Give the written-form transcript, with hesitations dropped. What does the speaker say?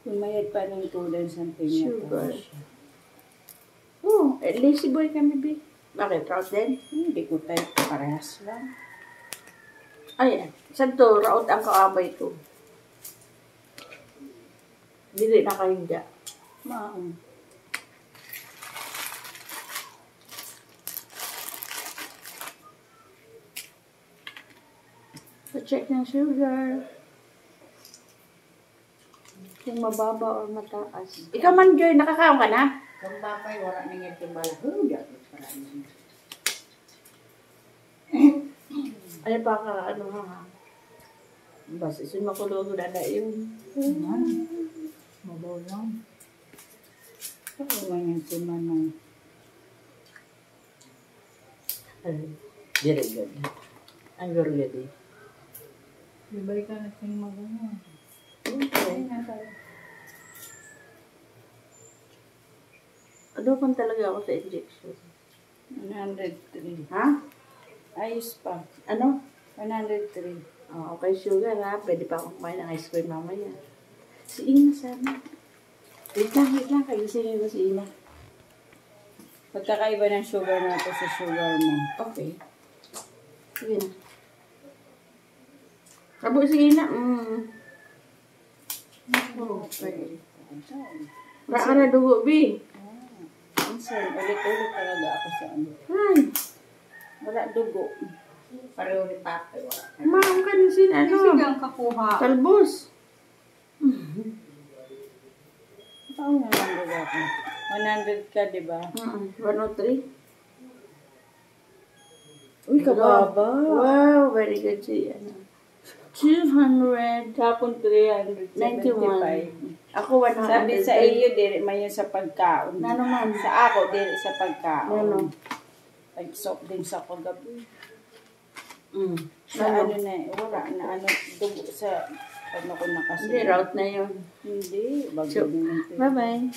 Pumayad pa ng tulad sa pinya. Sugar. Oh, lazy boy kami, B. Bakit? Raut din? Hindi ko tayo parehas lang. Ay, saan to? Raut ang kaabay to. Dili na kayo dyan. Maang. Pa-check ng sugar. Kung mababa or mataas. Ikaw man, Joy, nakakaon ka na? Kung papay, wala na nga timbala. Ano pa ka, ano ha? Basta isin makulog na yun. Mabaw lang. Ako man yung timanong. Very good. I'm very good eh. Ibalik ka natin magano. Okay. Ano kung talaga ako sa injection? 103. Ha? Ayos pa. Ano? 103. Oh, okay, sugar ha. Pwede pa akong kumain ng ice cream mamaya. Si Ina sana. Wait lang. Kagisingin ko si Ina. Pagkakaiba ng sugar natin sa sugar mo. Okay. Sige na. Kabo si Ina. Okay. Wala ka na dugo, B. Minsan, ulit-ulit talaga ako sa ano. Ay. Wala dugo. Pareho ni Papa. Maang ka din sin, ano? Sigang kakuha. Talbos. Paano nga lang dugo ako? 100 ka, di ba? 103. Uy, kababa. Wow, very good si, ano. 200. Kapon 375. Ako 100. Sabi sa iyo, dili man yun sa pagkaon. Na naman. Sa ako, dili sa pagkaon. Ano? Pag-soft din sa kagabi. Sa Ano? ano na, wala na ano, dugo sa, ano ko nakasulat. Hindi, route na yun. Hindi, bago So, din. bye-bye.